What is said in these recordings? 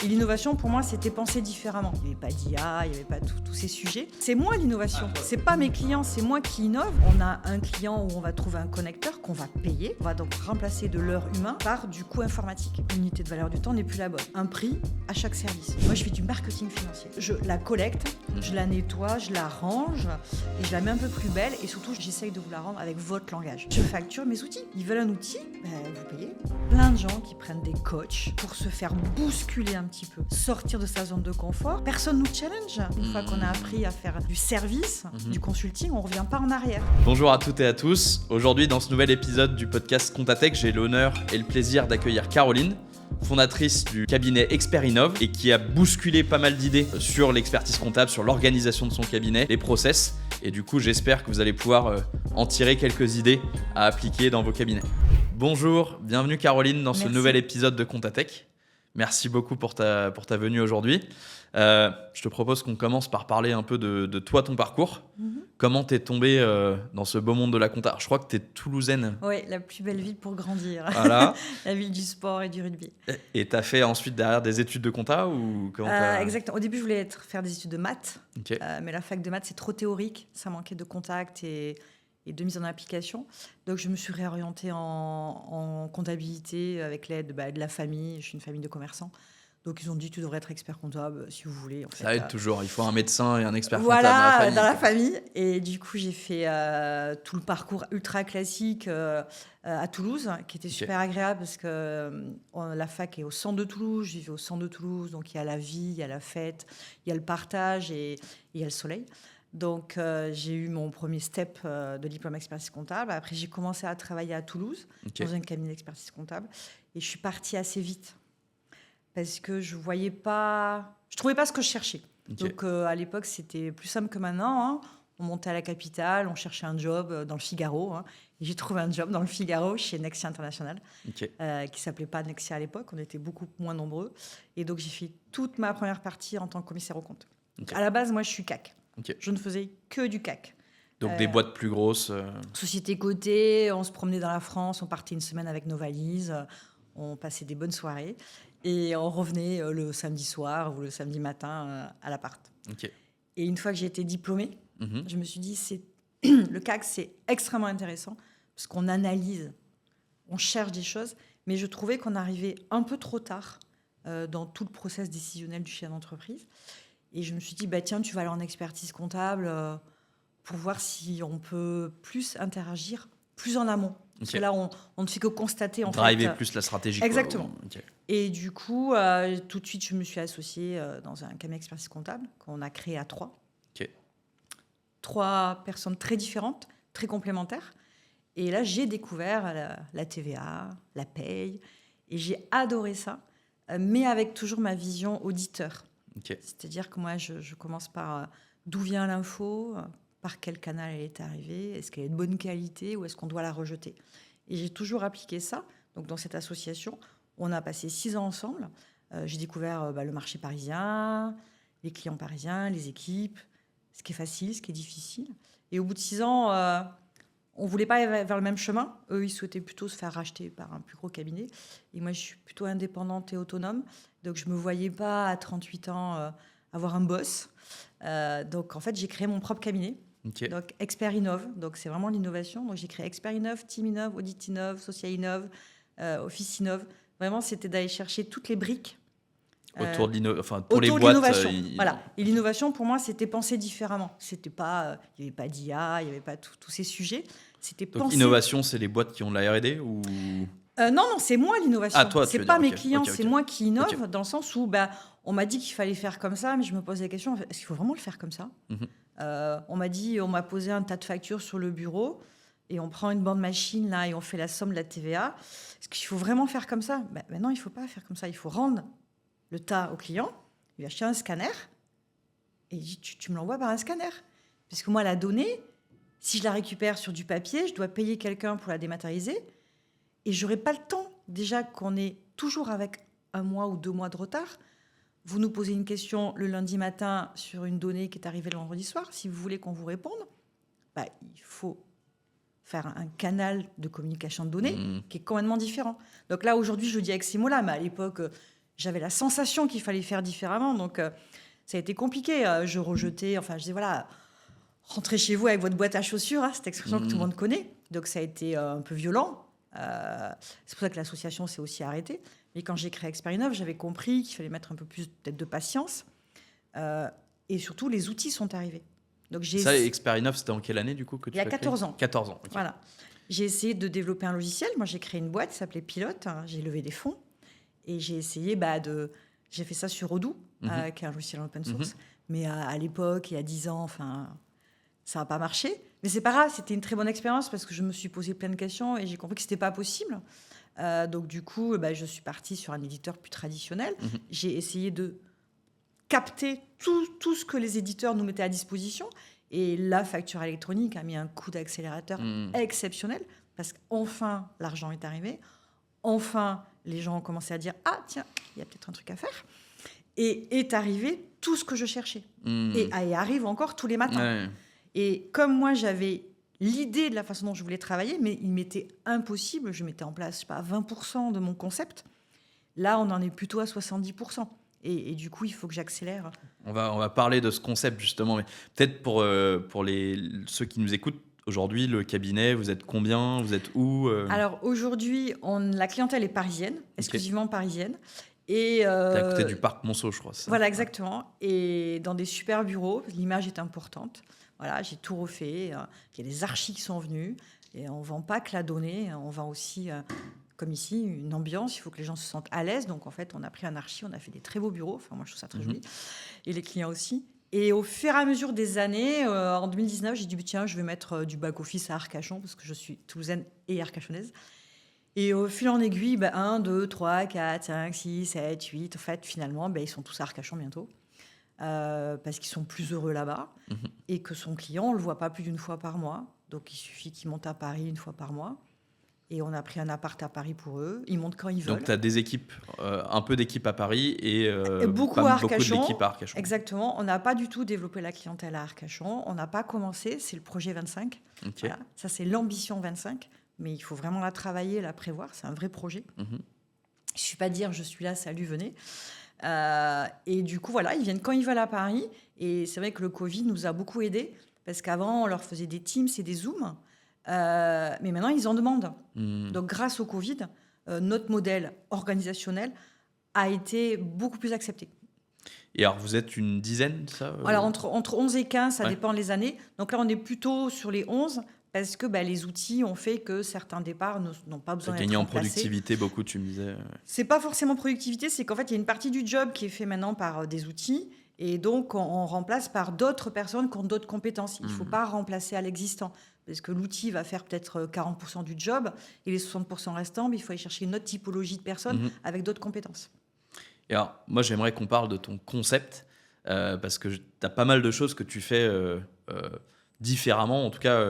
Et l'innovation, pour moi, c'était penser différemment. Il n'y avait pas d'IA, il n'y avait pas tous ces sujets. C'est moi l'innovation. C'est pas mes clients, c'est moi qui innove. On a un client où on va trouver un connecteur qu'on va payer. On va donc remplacer de l'heure humain par du coût informatique. L'unité de valeur du temps n'est plus la bonne. Un prix à chaque service. Moi, je fais du marketing financier. Je la collecte, je la nettoie, je la range et je la mets un peu plus belle. Et surtout, j'essaye de vous la rendre avec votre langage. Je facture mes outils. Ils veulent un outil, vous payez. Plein de gens qui prennent des coachs pour se faire bousculer un petit peu, sortir de sa zone de confort. Personne nous challenge. Une fois qu'on a appris à faire du service, du consulting, on ne revient pas en arrière. Bonjour à toutes et à tous. Aujourd'hui, dans ce nouvel épisode du podcast Contatech, j'ai l'honneur et le plaisir d'accueillir Caroline, fondatrice du cabinet Expert Innov et qui a bousculé pas mal d'idées sur l'expertise comptable, sur l'organisation de son cabinet, les process. Et du coup, j'espère que vous allez pouvoir en tirer quelques idées à appliquer dans vos cabinets. Bonjour, bienvenue Caroline dans ce nouvel épisode de Contatech. Merci beaucoup pour ta venue aujourd'hui. Je te propose qu'on commence par parler un peu de toi, ton parcours. Comment t'es tombée dans ce beau monde de la compta? Je crois que t'es toulousaine. Oui, la plus belle ville pour grandir. Voilà. La ville du sport et du rugby. Et t'as fait ensuite derrière des études de compta ou comment Exactement. Au début, je voulais faire des études de maths. Okay. Mais la fac de maths, c'est trop théorique. Ça manquait de contact et de mise en application. Donc, je me suis réorientée en comptabilité avec l'aide de la famille. Je suis une famille de commerçants. Donc, ils ont dit, tu devrais être expert comptable si vous voulez. En fait, ça aide toujours. Il faut un médecin et un expert voilà, comptable dans la famille. Et du coup, j'ai fait tout le parcours ultra classique à Toulouse, qui était super agréable parce que la fac est au centre de Toulouse. Je vivais au centre de Toulouse. Donc, il y a la vie, il y a la fête, il y a le partage et il y a le soleil. Donc, j'ai eu mon premier step de diplôme expertise comptable. Après, j'ai commencé à travailler à Toulouse, dans un cabinet d'expertise comptable. Et je suis partie assez vite parce que je trouvais pas ce que je cherchais. Donc, à l'époque, c'était plus simple que maintenant. On montait à la capitale, on cherchait un job dans le Figaro. Et j'ai trouvé un job dans le Figaro chez Nexia International, qui s'appelait pas Nexia à l'époque. On était beaucoup moins nombreux. Et donc, j'ai fait toute ma première partie en tant que commissaire aux comptes. À la base, moi, je suis CAC. Je ne faisais que du CAC. Donc des boîtes plus grosses. Société cotée, on se promenait dans la France, on partait une semaine avec nos valises, on passait des bonnes soirées et on revenait le samedi soir ou le samedi matin à l'appart. Et une fois que j'ai été diplômée, je me suis dit, le CAC, c'est extrêmement intéressant parce qu'on analyse, on cherche des choses, mais je trouvais qu'on arrivait un peu trop tard dans tout le process décisionnel du chef d'entreprise. Et je me suis dit, tiens, tu vas aller en expertise comptable pour voir si on peut plus interagir, plus en amont. Parce que là, on ne fait que constater. Driver plus la stratégie. Exactement. Et du coup, tout de suite, je me suis associée dans un cabinet d'expertise comptable qu'on a créé à 3. 3 personnes très différentes, très complémentaires. Et là, j'ai découvert la TVA, la paye. Et j'ai adoré ça, mais avec toujours ma vision auditeur. C'est-à-dire que moi, je commence par d'où vient l'info, par quel canal elle est arrivée, est-ce qu'elle est de bonne qualité ou est-ce qu'on doit la rejeter. Et j'ai toujours appliqué ça. Donc, dans cette association, on a passé 6 ans ensemble. J'ai découvert le marché parisien, les clients parisiens, les équipes, ce qui est facile, ce qui est difficile. Et au bout de 6 ans, on ne voulait pas aller vers le même chemin. Eux, ils souhaitaient plutôt se faire racheter par un plus gros cabinet. Et moi, je suis plutôt indépendante et autonome. Donc, je ne me voyais pas à 38 ans avoir un boss. Donc, en fait, j'ai créé mon propre cabinet. Donc, Expert Innov. Donc, c'est vraiment l'innovation. Donc, j'ai créé Expert Innov, Team Innov, Audit Innov, Social Innov, Office Innov. Vraiment, c'était d'aller chercher toutes les briques. Autour de pour les boîtes. L'innovation. Voilà. Et l'innovation, pour moi, c'était penser différemment. C'était pas, il n'y avait pas d'IA, il n'y avait pas tous ces sujets. C'était donc, penser... innovation, c'est les boîtes qui ont de la R&D ou... Non, c'est moi l'innovation. Toi, c'est pas mes clients, c'est moi qui innove dans le sens où on m'a dit qu'il fallait faire comme ça, mais je me pose la question, est-ce qu'il faut vraiment le faire comme ça? On m'a posé un tas de factures sur le bureau et on prend une bande machine là et on fait la somme de la TVA. Est-ce qu'il faut vraiment faire comme ça? Non, il faut pas faire comme ça. Il faut rendre le tas au client, il va acheter un scanner et il dit tu me l'envoies par un scanner. Parce que moi, la donnée, si je la récupère sur du papier, je dois payer quelqu'un pour la dématérialiser. Et je n'aurai pas le temps, déjà qu'on est toujours avec 1 mois ou 2 mois de retard. Vous nous posez une question le lundi matin sur une donnée qui est arrivée le vendredi soir. Si vous voulez qu'on vous réponde, il faut faire un canal de communication de données qui est complètement différent. Donc là, aujourd'hui, je le dis avec ces mots-là, mais à l'époque, j'avais la sensation qu'il fallait faire différemment. Donc, ça a été compliqué. Je rejetais, je disais, voilà, rentrez chez vous avec votre boîte à chaussures, hein, cette expression que tout le monde connaît. Donc, ça a été un peu violent. C'est pour ça que l'association s'est aussi arrêtée. Mais quand j'ai créé Experinov, j'avais compris qu'il fallait mettre un peu plus peut-être de patience. Et surtout, les outils sont arrivés. Donc, ça, Experinov, c'était en quelle année du coup que tu Il y a 14 ans. 14 ans, okay. Voilà. J'ai essayé de développer un logiciel. Moi, j'ai créé une boîte qui s'appelait Pilote. J'ai levé des fonds. Et j'ai essayé J'ai fait ça sur Odoo, qui est un logiciel open source. Mais à l'époque, il y a 10 ans, ça n'a pas marché. Mais c'est pas grave, c'était une très bonne expérience parce que je me suis posé plein de questions et j'ai compris que ce n'était pas possible. Donc, du coup, je suis partie sur un éditeur plus traditionnel. J'ai essayé de capter tout ce que les éditeurs nous mettaient à disposition. Et la facture électronique a mis un coup d'accélérateur exceptionnel parce qu'enfin, l'argent est arrivé. Enfin, les gens ont commencé à dire « Ah, tiens, il y a peut-être un truc à faire ». Et est arrivé tout ce que je cherchais. Et arrive encore tous les matins. Ouais. Et comme moi, j'avais l'idée de la façon dont je voulais travailler, mais il m'était impossible. Je mettais en place, je sais pas, 20% de mon concept. Là, on en est plutôt à 70%. Et du coup, il faut que j'accélère. On va parler de ce concept, justement. Mais peut-être pour ceux qui nous écoutent, aujourd'hui, le cabinet, vous êtes combien? Vous êtes où? Alors, aujourd'hui, la clientèle est parisienne, exclusivement parisienne. Et t'es à côté du parc Monceau, je crois. Voilà, exactement. Et dans des super bureaux, l'image est importante. Voilà, j'ai tout refait. Il y a des archis qui sont venus. Et on ne vend pas que la donnée. On vend aussi, comme ici, une ambiance. Il faut que les gens se sentent à l'aise. Donc, en fait, on a pris un archi. On a fait des très beaux bureaux. Moi, je trouve ça très joli. Et les clients aussi. Et au fur et à mesure des années, en 2019, j'ai dit, tiens, je vais mettre du back-office à Arcachon, parce que je suis toulousaine et arcachonnaise. Et au fil en aiguille, 1, 2, 3, 4, 5, 6, 7, 8. En fait, finalement, ils sont tous à Arcachon bientôt. Parce qu'ils sont plus heureux là-bas. Et que son client, on ne le voit pas plus d'une fois par mois. Donc, il suffit qu'il monte à Paris une fois par mois. Et on a pris un appart à Paris pour eux. Ils montent quand ils veulent. Donc, tu as des équipes, un peu d'équipes à Paris et beaucoup à Arcachon. Beaucoup d'équipes à Arcachon. Exactement. On n'a pas du tout développé la clientèle à Arcachon. On n'a pas commencé. C'est le projet 25. Okay. Voilà. Ça, c'est l'ambition 25. Mais il faut vraiment la travailler, la prévoir. C'est un vrai projet. Il ne suffit pas de dire « je suis là, salut, venez ». Et du coup, voilà, ils viennent quand ils veulent à Paris. Et c'est vrai que le Covid nous a beaucoup aidés. Parce qu'avant, on leur faisait des Teams et des Zooms. Mais maintenant, ils en demandent. Donc, grâce au Covid, notre modèle organisationnel a été beaucoup plus accepté. Et alors, vous êtes une dizaine, ça Alors, entre 11 et 15, ça dépend les années. Donc là, on est plutôt sur les 11 parce que les outils ont fait que certains départs n'ont pas besoin d'être gagné en remplacés. productivité beaucoup, tu me disais. C'est pas forcément productivité, c'est qu'en fait, il y a une partie du job qui est fait maintenant par des outils. Et donc, on remplace par d'autres personnes qui ont d'autres compétences. Il ne faut pas remplacer à l'existant. Parce que l'outil va faire peut-être 40% du job. Et les 60% restants, il faut aller chercher une autre typologie de personnes avec d'autres compétences. Et alors, moi, j'aimerais qu'on parle de ton concept. Parce que tu as pas mal de choses que tu fais différemment. En tout cas,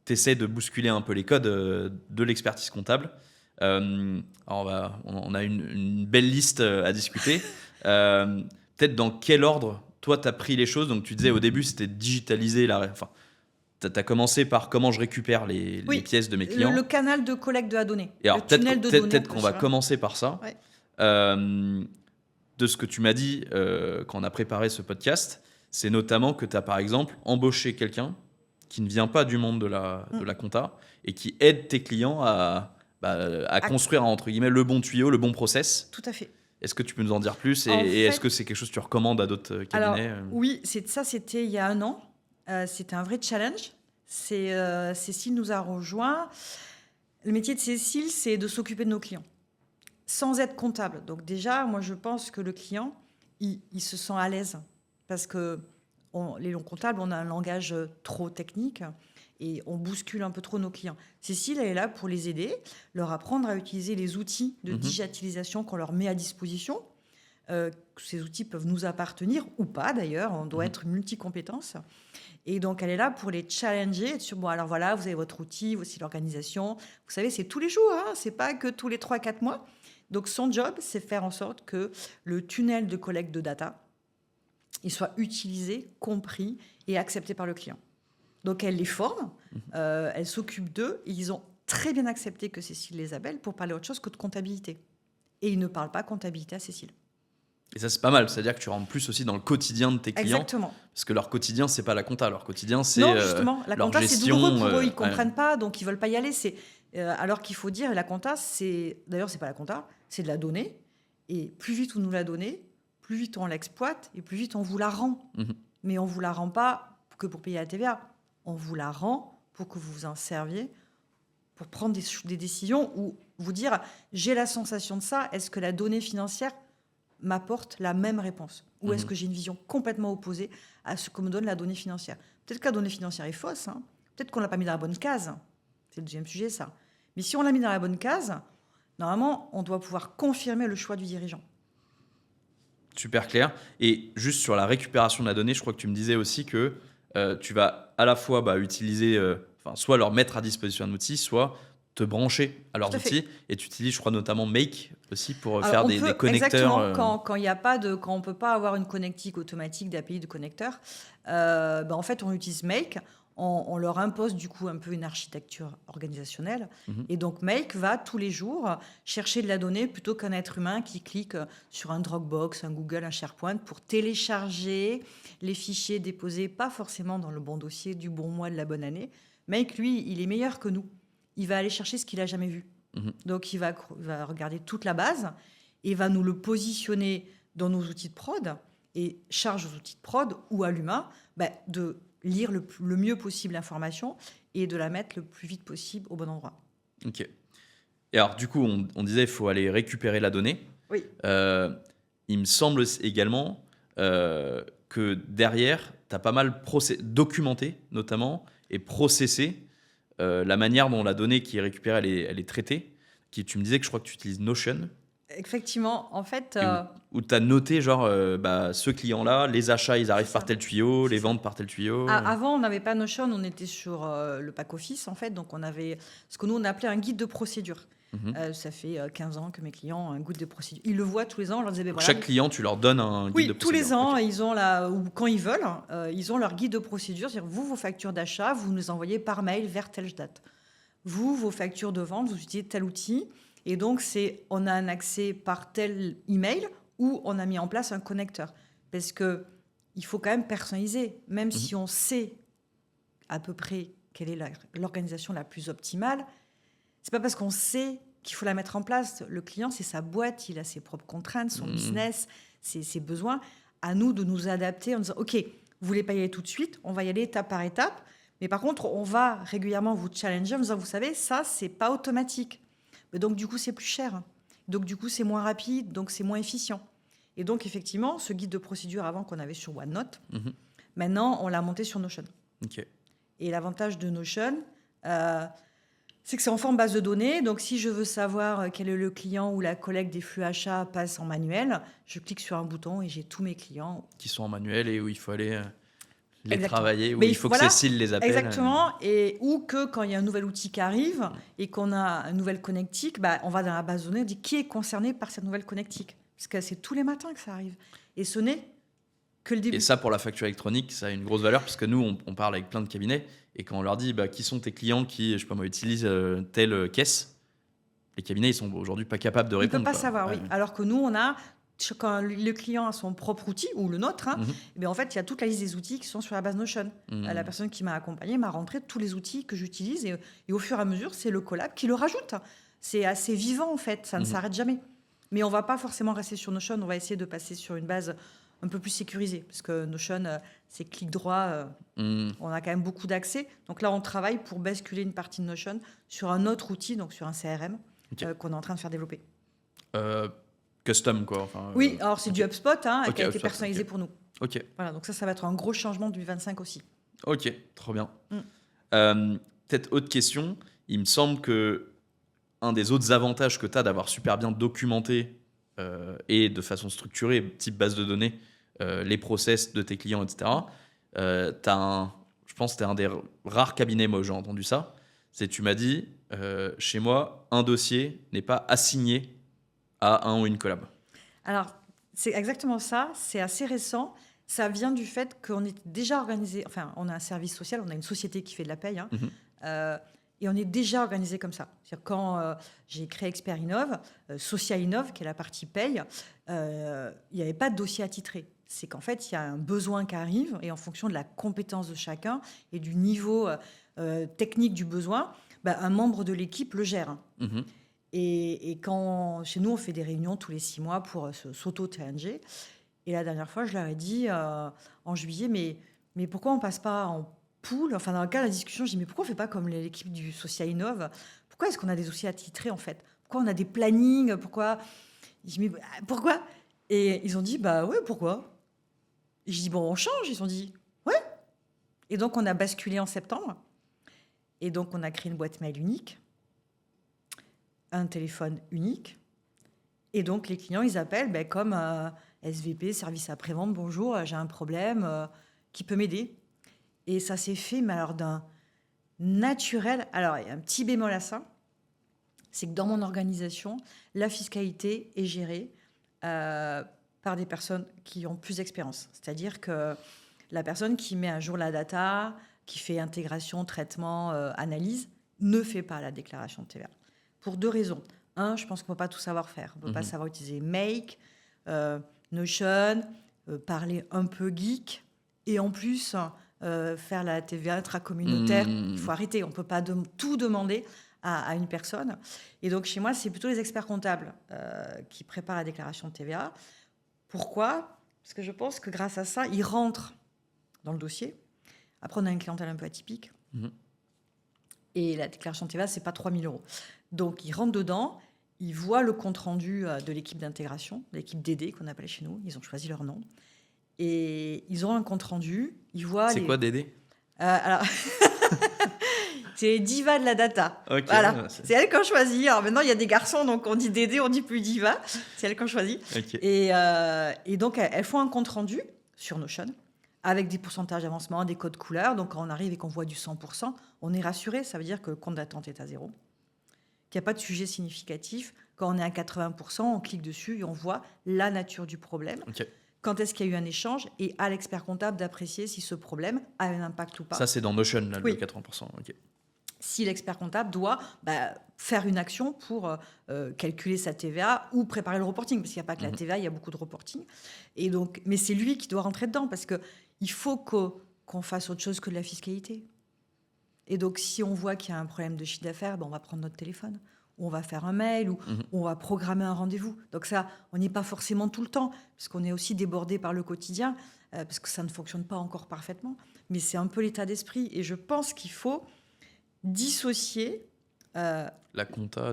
tu essaies de bousculer un peu les codes de l'expertise comptable. Alors on a une belle liste à discuter. Peut-être dans quel ordre, toi, tu as pris les choses? Donc, tu disais au début, c'était digitaliser tu as commencé par comment je récupère les pièces de mes clients. Le canal de collecte de la donnée. Et alors, le tunnel de données. Peut-être qu'on va commencer par ça. Ouais. De ce que tu m'as dit quand on a préparé ce podcast, c'est notamment que tu as, par exemple, embauché quelqu'un qui ne vient pas du monde de la compta et qui aide tes clients à construire, entre guillemets, le bon tuyau, le bon process. Tout à fait. Est-ce que tu peux nous en dire plus et est-ce que c'est quelque chose que tu recommandes à d'autres cabinets? Oui, c'était il y a 1 an. C'était un vrai challenge. Cécile nous a rejoints. Le métier de Cécile, c'est de s'occuper de nos clients, sans être comptable. Donc déjà, moi, je pense que le client, il se sent à l'aise. Parce que les longs comptables, on a un langage trop technique et on bouscule un peu trop nos clients. Cécile, elle est là pour les aider, leur apprendre à utiliser les outils de digitalisation qu'on leur met à disposition. Ces outils peuvent nous appartenir ou pas, d'ailleurs. On doit être multi-compétences. Et donc, elle est là pour les challenger. Être sûr, alors voilà, vous avez votre outil, voici l'organisation. Vous savez, c'est tous les jours, hein, c'est pas que tous les 3-4 mois. Donc, son job, c'est faire en sorte que le tunnel de collecte de data, il soit utilisé, compris et accepté par le client. Donc, elle les forme, elle s'occupe d'eux. Et ils ont très bien accepté que Cécile les appelle pour parler autre chose que de comptabilité. Et ils ne parlent pas comptabilité à Cécile. Et ça, c'est pas mal. C'est-à-dire que tu rentres plus aussi dans le quotidien de tes clients. Exactement. Parce que leur quotidien, c'est pas la compta. Leur quotidien, c'est non, justement, la leur compta, gestion. C'est douloureux pour eux. Ils comprennent pas, donc ils veulent pas y aller. Alors qu'il faut dire, la compta, d'ailleurs, c'est pas la compta, c'est de la donnée. Et plus vite on nous la donnée, plus vite on l'exploite et plus vite on vous la rend. Mais on vous la rend pas que pour payer la TVA. On vous la rend pour que vous vous en serviez pour prendre des décisions ou vous dire j'ai la sensation de ça, est-ce que la donnée financière m'apporte la même réponse ou est-ce que j'ai une vision complètement opposée à ce que me donne la donnée financière. Peut-être que la donnée financière est fausse, hein. Peut-être qu'on l'a pas mis dans la bonne case. C'est le deuxième sujet, ça. Mais si on l'a mis dans la bonne case, normalement, on doit pouvoir confirmer le choix du dirigeant. Super clair. Et juste sur la récupération de la donnée, je crois que tu me disais aussi que tu vas à la fois utiliser, soit leur mettre à disposition un outil, soit te brancher à leurs outils. Et tu utilises, je crois, notamment Make aussi pour faire des connecteurs. Exactement. Quand on peut pas avoir une connectique automatique d'API de connecteurs, en fait, on utilise Make. On leur impose du coup un peu une architecture organisationnelle. Et donc, Make va tous les jours chercher de la donnée plutôt qu'un être humain qui clique sur un Dropbox, un Google, un SharePoint pour télécharger les fichiers déposés, pas forcément dans le bon dossier du bon mois de la bonne année. Make, lui, il est meilleur que nous. Il va aller chercher ce qu'il n'a jamais vu. Donc, il va regarder toute la base et va nous le positionner dans nos outils de prod et charge aux outils de prod ou à l'humain de lire le mieux possible l'information et de la mettre le plus vite possible au bon endroit. Ok. Et alors, du coup, on disait qu'il faut aller récupérer la donnée. Oui. Il me semble également que derrière, tu as pas mal documenté, notamment, et processé la manière dont la donnée qui est récupérée, elle est traitée. Tu me disais que je crois que tu utilises Notion. Effectivement, en fait... Où tu as noté, ce client-là, les achats, ils arrivent par tel tuyau, les ventes par tel tuyau. Avant, on n'avait pas Notion, on était sur le pack office, en fait. Donc, on avait ce que nous, on appelait un guide de procédure. Ça fait 15 ans que mes clients ont un guide de procédure. Ils le voient tous les ans. On leur disait, chaque client, tu leur donnes un guide de procédure. Oui, tous les ans, ils ont ou quand ils veulent, ils ont leur guide de procédure. C'est-à-dire, vos factures d'achat, vous nous les envoyez par mail vers telle date. Vos factures de vente, vous utilisez tel outil. Et donc, on a un accès par tel email ou on a mis en place un connecteur. Parce qu'il faut quand même personnaliser. Même si on sait à peu près quelle est l'organisation la plus optimale, c'est pas parce qu'on sait qu'il faut la mettre en place. Le client, c'est sa boîte, il a ses propres contraintes, son business, ses besoins. À nous de nous adapter en disant, OK, vous voulez pas y aller tout de suite, on va y aller étape par étape. Mais par contre, on va régulièrement vous challenger en disant, vous savez, ça, c'est pas automatique. Mais donc, du coup, c'est plus cher. Donc, du coup, c'est moins rapide, donc c'est moins efficient. Et donc, effectivement, ce guide de procédure avant qu'on avait sur OneNote, maintenant, on l'a monté sur Notion. Okay. Et l'avantage de Notion, c'est que c'est en forme base de données. Donc, si je veux savoir quel est le client ou la collecte des flux achats passe en manuel, je clique sur un bouton et j'ai tous mes clients. Qui sont en manuel et où il faut aller... les Exactement. Travailler, où il faut que Cécile les appelle. Exactement, ou que quand il y a un nouvel outil qui arrive et qu'on a une nouvelle connectique, on va dans la base de données, on dit qui est concerné par cette nouvelle connectique. Parce que c'est tous les matins que ça arrive. Et ce n'est que le début. Et ça, pour la facture électronique, ça a une grosse valeur parce que nous, on parle avec plein de cabinets et quand on leur dit qui sont tes clients qui, je sais pas moi, utilisent telle caisse, les cabinets, ils sont aujourd'hui pas capables de répondre. Ils ne peuvent pas savoir, oui. Alors que nous, on a... Quand le client a son propre outil, ou le nôtre, et en fait, il y a toute la liste des outils qui sont sur la base Notion. La personne qui m'a accompagné m'a rentré tous les outils que j'utilise et au fur et à mesure, c'est le collab qui le rajoute. C'est assez vivant, en fait. Ça ne s'arrête jamais. Mais on ne va pas forcément rester sur Notion. On va essayer de passer sur une base un peu plus sécurisée. Parce que Notion, c'est clic droit. On a quand même beaucoup d'accès. Donc là, on travaille pour basculer une partie de Notion sur un autre outil, donc sur un CRM, qu'on est en train de faire développer. Custom, quoi. Oui, alors c'est du HubSpot qui a été personnalisé pour nous. Ok. Voilà, donc ça va être un gros changement 2025 aussi. Ok, trop bien. Peut-être autre question. Il me semble que un des autres avantages que tu as d'avoir super bien documenté et de façon structurée, type base de données, les process de tes clients, etc. Je pense que tu es un des rares cabinets, moi j'ai entendu ça. Tu m'as dit, chez moi, un dossier n'est pas assigné à un ou une collab. Alors, c'est exactement ça. C'est assez récent. Ça vient du fait qu'on est déjà organisé. Enfin, on a un service social, on a une société qui fait de la paye. Et on est déjà organisé comme ça. C'est-à-dire quand j'ai créé Experinov, Socialinov, qui est la partie paye, il n'y avait pas de dossier attitré. C'est qu'en fait, il y a un besoin qui arrive et en fonction de la compétence de chacun et du niveau technique du besoin, un membre de l'équipe le gère. Mhm. Et quand chez nous, on fait des réunions tous les 6 mois pour s'auto-challenger. Et la dernière fois, je leur ai dit en juillet, mais pourquoi on passe pas en pool? Enfin, dans le cas de la discussion, je dis, mais pourquoi on fait pas comme l'équipe du Socialinov? Pourquoi est-ce qu'on a des dossiers attitrés, en fait? Pourquoi on a des plannings? Pourquoi? Je dis, mais pourquoi? Et ils ont dit, ouais, pourquoi? Et je dis, bon, on change. Ils ont dit, ouais. Et donc, on a basculé en septembre. Et donc, on a créé une boîte mail unique, un téléphone unique. Et donc, les clients, ils appellent comme SVP, service après-vente, bonjour, j'ai un problème, qui peut m'aider? Et ça s'est fait, mais alors d'un naturel. Alors, il y a un petit bémol à ça, c'est que dans mon organisation, la fiscalité est gérée par des personnes qui ont plus d'expérience. C'est-à-dire que la personne qui met à jour la data, qui fait intégration, traitement, analyse, ne fait pas la déclaration de TVA. Pour 2 raisons. Un, je pense qu'on ne peut pas tout savoir faire. On ne peut pas savoir utiliser Make, Notion, parler un peu geek, et en plus faire la TVA intracommunautaire. Il faut arrêter. On ne peut pas tout demander à une personne. Et donc, chez moi, c'est plutôt les experts comptables qui préparent la déclaration de TVA. Pourquoi? Parce que je pense que grâce à ça, ils rentrent dans le dossier. Après, on a une clientèle un peu atypique. Et la déclaration de TVA, ce n'est pas 3 000 €. Donc, ils rentrent dedans, ils voient le compte-rendu de l'équipe d'intégration, l'équipe DD qu'on appelait chez nous. Ils ont choisi leur nom. Et ils ont un compte-rendu. Ils voient C'est quoi DD? Alors, c'est les divas de la data. Okay, voilà. C'est elles qui ont choisi. Alors maintenant, il y a des garçons, donc on dit DD, on dit plus diva. C'est elles qui ont choisi. Okay. Et donc, elles font un compte-rendu sur Notion avec des pourcentages d'avancement, des codes couleurs. Donc, quand on arrive et qu'on voit du 100%, on est rassuré. Ça veut dire que le compte d'attente est à 0, qu'il n'y a pas de sujet significatif. Quand on est à 80%, on clique dessus et on voit la nature du problème. Okay. Quand est-ce qu'il y a eu un échange et à l'expert comptable d'apprécier si ce problème a un impact ou pas. Ça, c'est dans Notion, là, oui. Le 80%. Okay. Si l'expert comptable doit faire une action pour calculer sa TVA ou préparer le reporting, parce qu'il n'y a pas que la TVA, il y a beaucoup de reporting. Et donc, mais c'est lui qui doit rentrer dedans, parce qu'il faut qu'on fasse autre chose que de la fiscalité. Et donc, si on voit qu'il y a un problème de chiffre d'affaires, on va prendre notre téléphone, ou on va faire un mail, ou on va programmer un rendez-vous. Donc ça, on n'y est pas forcément tout le temps, parce qu'on est aussi débordé par le quotidien, parce que ça ne fonctionne pas encore parfaitement. Mais c'est un peu l'état d'esprit. Et je pense qu'il faut dissocier la compta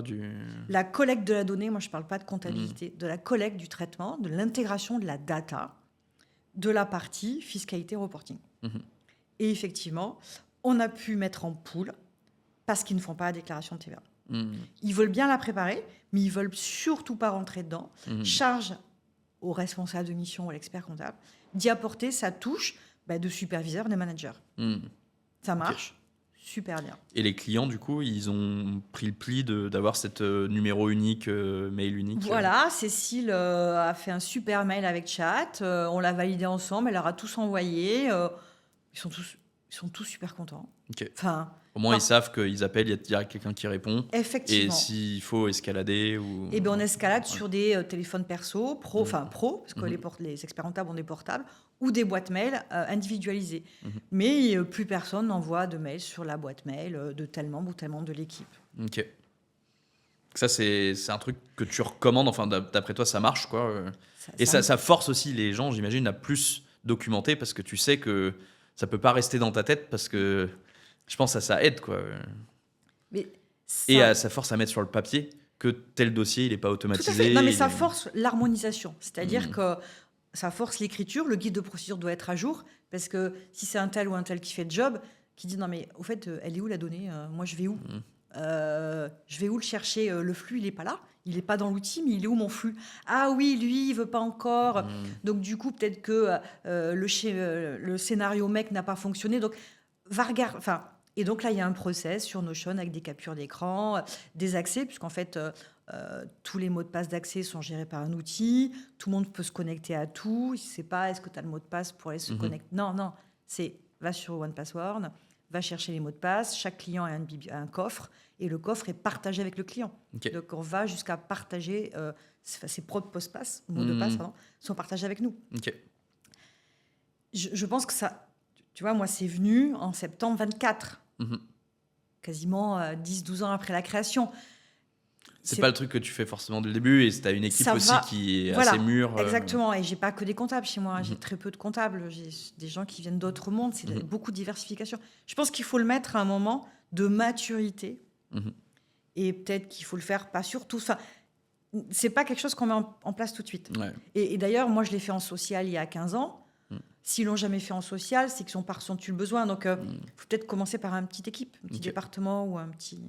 la collecte de la donnée. Moi, je ne parle pas de comptabilité, de la collecte du traitement, de l'intégration de la data, de la partie fiscalité reporting. Et effectivement, on a pu mettre en pool parce qu'ils ne font pas la déclaration de TVA. Ils veulent bien la préparer, mais ils ne veulent surtout pas rentrer dedans. Charge au responsable de mission ou à l'expert comptable d'y apporter sa touche de superviseur, des managers. Ça marche. Okay. Super bien. Et les clients, du coup, ils ont pris le pli d'avoir cette numéro unique, mail unique. Voilà, Cécile a fait un super mail avec chat. On l'a validé ensemble. Elle leur a tous envoyé. Ils sont tous super contents. Okay. Enfin, au moins, ils savent qu'ils appellent, il y a direct quelqu'un qui répond. Effectivement. Et s'il faut escalader ou... Eh bien, on escalade sur des téléphones perso, pro, parce que les experts comptables ont des portables, ou des boîtes mail individualisées. Mais plus personne n'envoie de mail sur la boîte mail de tel membre ou tel membre de l'équipe. Ok. Ça, c'est un truc que tu recommandes. Enfin, d'après toi, ça marche, quoi. Ça force aussi les gens, j'imagine, à plus documenter, parce que tu sais que ça peut pas rester dans ta tête, parce que je pense que ça aide, quoi. Mais et ça force à mettre sur le papier que tel dossier, il n'est pas automatisé. Tout à fait. Non, mais ça force l'harmonisation. C'est-à-dire que ça force l'écriture. Le guide de procédure doit être à jour, parce que si c'est un tel ou un tel qui fait le job, qui dit non mais au fait, elle est où la donnée? Moi, je vais où? Je vais où le chercher? Le flux, il n'est pas là. Il n'est pas dans l'outil, mais il est où mon flux? Ah oui, lui, il veut pas encore. Donc du coup, peut-être que le scénario mec n'a pas fonctionné. Donc va regarder. Enfin, et donc là, il y a un process sur Notion avec des captures d'écran, des accès, puisqu'en fait, tous les mots de passe d'accès sont gérés par un outil. Tout le monde peut se connecter à tout. Il ne sait pas, est-ce que tu as le mot de passe pour aller se connecter? Non. C'est va sur OnePassword, va chercher les mots de passe. Chaque client a un coffre et le coffre est partagé avec le client. Ok. Donc, on va jusqu'à partager ses propres mots de passe, sont partagés avec nous. Ok. Je pense que ça, tu vois, moi, c'est venu en septembre 24, quasiment 10-12 ans après la création. C'est pas le truc que tu fais forcément dès le début et tu as une équipe aussi qui est assez mûre. Exactement, et j'ai pas que des comptables chez moi, j'ai très peu de comptables, j'ai des gens qui viennent d'autres mondes, c'est beaucoup de diversification. Je pense qu'il faut le mettre à un moment de maturité et peut-être qu'il faut le faire pas sur tout. Enfin, c'est pas quelque chose qu'on met en place tout de suite. Ouais. Et d'ailleurs, moi, je l'ai fait en social il y a 15 ans. S'ils l'ont jamais fait en social, c'est qu'ils n'ont pas ressenti le besoin. Donc, faut peut-être commencer par une petite équipe, un petit département ou un petit...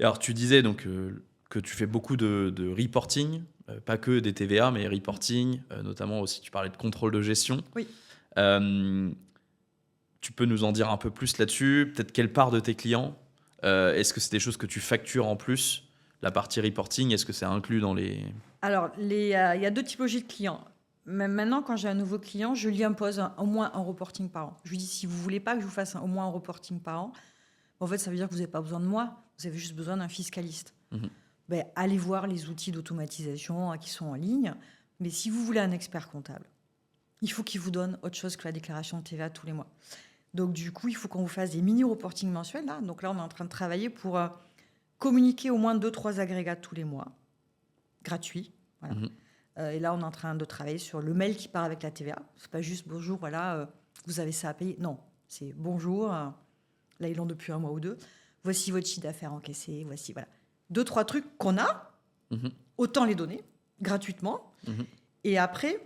Et alors, tu disais donc que tu fais beaucoup de reporting, pas que des TVA, mais reporting, notamment aussi, tu parlais de contrôle de gestion. Oui. Tu peux nous en dire un peu plus là-dessus? Peut-être quelle part de tes clients? Est-ce que c'est des choses que tu factures en plus? La partie reporting, est-ce que c'est inclus dans les... Alors, il y a 2 typologies de clients. Même maintenant, quand j'ai un nouveau client, je lui impose au moins un reporting par an. Je lui dis, si vous ne voulez pas que je vous fasse au moins un reporting par an, en fait, ça veut dire que vous n'avez pas besoin de moi, vous avez juste besoin d'un fiscaliste. Allez voir les outils d'automatisation qui sont en ligne. Mais si vous voulez un expert comptable, il faut qu'il vous donne autre chose que la déclaration de TVA tous les mois. Donc, du coup, il faut qu'on vous fasse des mini-reportings mensuels. Là. Donc là, on est en train de travailler pour communiquer au moins 2-3 agrégats tous les mois, gratuits. Voilà. Et là, on est en train de travailler sur le mail qui part avec la TVA. C'est pas juste bonjour, voilà, vous avez ça à payer. Non, c'est bonjour. Là, ils l'ont depuis 1 mois ou 2. Voici votre chiffre d'affaires encaissé. Voici, voilà. 2-3 trucs qu'on a. Autant les donner gratuitement. Et après,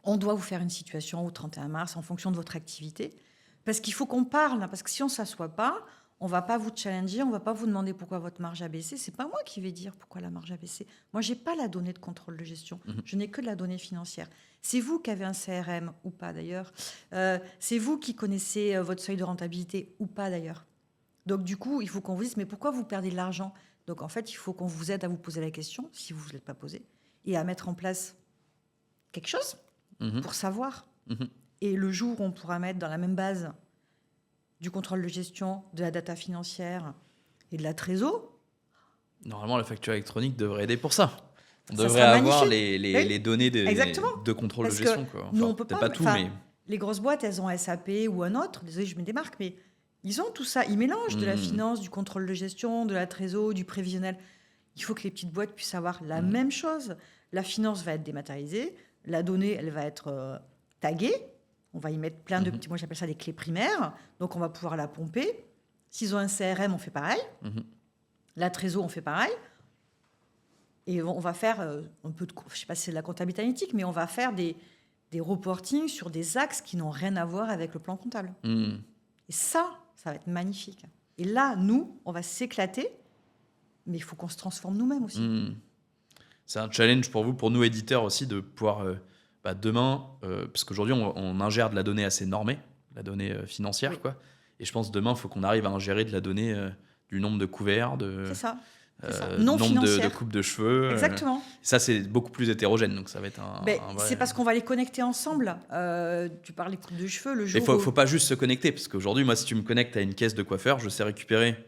on doit vous faire une situation au 31 mars en fonction de votre activité. Parce qu'il faut qu'on parle. Parce que si on ne s'assoit pas, on ne va pas vous challenger, on ne va pas vous demander pourquoi votre marge a baissé. Ce n'est pas moi qui vais dire pourquoi la marge a baissé. Moi, je n'ai pas la donnée de contrôle de gestion. Je n'ai que de la donnée financière. C'est vous qui avez un CRM ou pas d'ailleurs. C'est vous qui connaissez votre seuil de rentabilité ou pas d'ailleurs. Donc du coup, il faut qu'on vous dise, mais pourquoi vous perdez de l'argent? Donc en fait, il faut qu'on vous aide à vous poser la question, si vous ne l'êtes pas posée, et à mettre en place quelque chose pour savoir. Et le jour où on pourra mettre dans la même base du contrôle de gestion, de la data financière et de la trésor. Normalement, la facture électronique devrait aider pour ça. On devrait avoir les données de contrôle de gestion. Quoi. Enfin, nous, on peut pas tout, mais... Les grosses boîtes, elles ont SAP ou un autre. Désolé, je mets des marques, mais ils ont tout ça. Ils mélangent de la finance, du contrôle de gestion, de la trésor, du prévisionnel. Il faut que les petites boîtes puissent avoir la même chose. La finance va être dématérialisée. La donnée, elle va être taguée. On va y mettre plein de petits... Moi, j'appelle ça des clés primaires. Donc, on va pouvoir la pomper. S'ils ont un CRM, on fait pareil. La trésor, on fait pareil. Et on va faire un peu de... Je ne sais pas si c'est de la comptabilité analytique, mais on va faire des reportings sur des axes qui n'ont rien à voir avec le plan comptable. Et ça va être magnifique. Et là, nous, on va s'éclater, mais il faut qu'on se transforme nous-mêmes aussi. C'est un challenge pour vous, pour nous éditeurs aussi, de pouvoir... demain, parce qu'aujourd'hui, on ingère de la donnée assez normée, la donnée financière, quoi. Et je pense demain, il faut qu'on arrive à ingérer de la donnée du nombre de couverts, c'est ça. nombre de coupes de cheveux. Exactement. Ça, c'est beaucoup plus hétérogène, donc ça va être un vrai... C'est parce qu'on va les connecter ensemble. Tu parles des coupes de cheveux, le jour Il ne faut pas juste se connecter, parce qu'aujourd'hui, moi, si tu me connectes à une caisse de coiffeur, je sais récupérer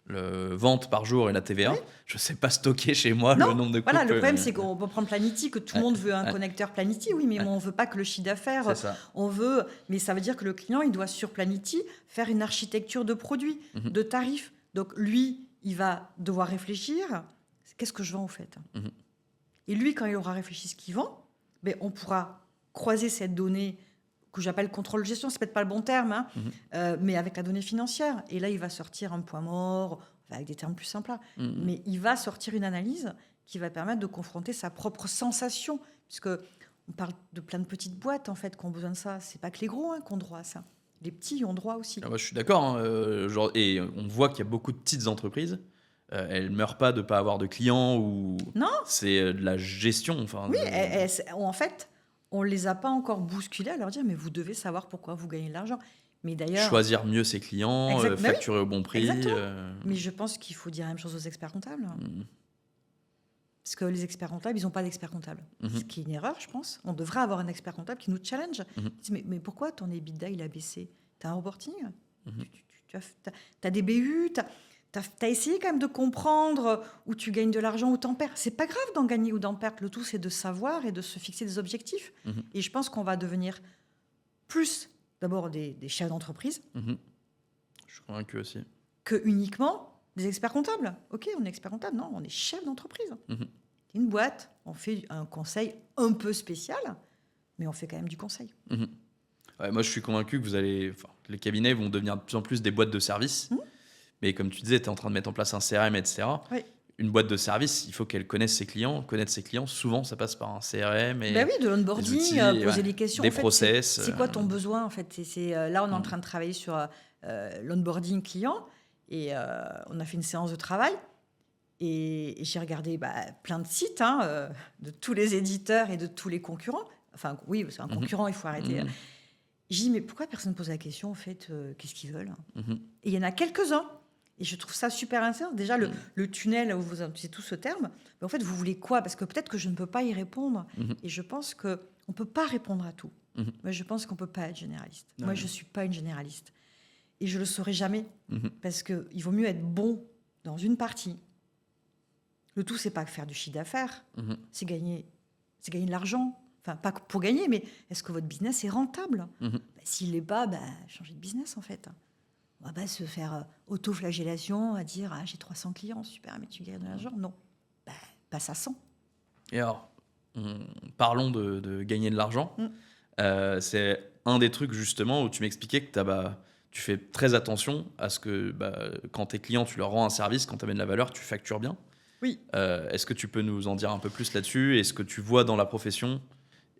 le vente par jour et la TVA. Je ne sais pas stocker chez moi le nombre de coupes. Voilà, le problème, c'est qu'on peut prendre Planity, que tout le monde veut un connecteur Planity. Oui, mais on ne veut pas que le chiffre d'affaires... On veut... Mais ça veut dire que le client, il doit, sur Planity, faire une architecture de produits, de tarifs. Donc, lui, il va devoir réfléchir. Qu'est-ce que je vends, au fait? Et lui, quand il aura réfléchi ce qu'il vend, on pourra croiser cette donnée que j'appelle contrôle de gestion, c'est peut-être pas le bon terme, mais avec la donnée financière. Et là, il va sortir un point mort, avec des termes plus simples, mais il va sortir une analyse qui va permettre de confronter sa propre sensation, puisque on parle de plein de petites boîtes en fait qui ont besoin de ça. C'est pas que les gros qui ont droit à ça. Les petits ont droit aussi. Je suis d'accord. Et on voit qu'il y a beaucoup de petites entreprises. Elles ne meurent pas de ne pas avoir de clients ou... Non. C'est de la gestion. Oui, en fait... On ne les a pas encore bousculés à leur dire « mais vous devez savoir pourquoi vous gagnez de l'argent ». Mais d'ailleurs, choisir mieux ses clients, facturer au bon prix. Mais je pense qu'il faut dire la même chose aux experts comptables. Parce que les experts comptables, ils n'ont pas d'experts comptables. Ce qui est une erreur, je pense. On devrait avoir un expert comptable qui nous challenge. Mais pourquoi ton EBITDA, il a baissé? Tu as un reporting? Tu as des BU, tu as essayé quand même de comprendre où tu gagnes de l'argent, où tu en perds. C'est pas grave d'en gagner ou d'en perdre. Le tout, c'est de savoir et de se fixer des objectifs. Et je pense qu'on va devenir plus, d'abord, des chefs d'entreprise. Je suis convaincu aussi. Que uniquement des experts comptables. Ok, on est expert comptable. Non, on est chef d'entreprise. C'est une boîte. On fait un conseil un peu spécial, mais on fait quand même du conseil. Ouais, moi, je suis convaincu que les cabinets vont devenir de plus en plus des boîtes de services. Mais comme tu disais, tu es en train de mettre en place un CRM, etc. Oui. Une boîte de service, il faut qu'elle connaisse ses clients. Connaître ses clients, souvent, ça passe par un CRM. Et oui, de l'onboarding, poser des questions. Des en fait, process. C'est quoi ton besoin en fait là, on est en train de travailler sur l'onboarding client et on a fait une séance de travail. Et j'ai regardé plein de sites de tous les éditeurs et de tous les concurrents. Enfin, oui, c'est un concurrent, il faut arrêter. J'ai dit, mais pourquoi personne ne pose la question, en fait, qu'est-ce qu'ils veulent Et il y en a quelques-uns. Et je trouve ça super intéressant. Déjà, le tunnel, où vous utilisez tout ce terme, mais en fait, vous voulez quoi? Parce que peut-être que je ne peux pas y répondre. Et je pense qu'on ne peut pas répondre à tout. Moi, je pense qu'on ne peut pas être généraliste. Moi, je ne suis pas une généraliste. Et je ne le serai jamais. Parce qu'il vaut mieux être bon dans une partie. Le tout, c'est pas faire du chiffre d'affaires. C'est gagner de l'argent. Enfin, pas pour gagner, mais est-ce que votre business est rentable? S'il l'est pas, changez de business, en fait. On va pas se faire auto-flagellation à dire « j'ai 300 clients, super, mais tu gagnes de l'argent ». Non, passe à 100. Et alors, parlons de gagner de l'argent. C'est un des trucs, justement, où tu m'expliquais que tu fais très attention à ce que quand tes clients, tu leur rends un service, quand tu amènes de la valeur, tu factures bien. Oui. Est-ce que tu peux nous en dire un peu plus là-dessus? Et ce que tu vois dans la profession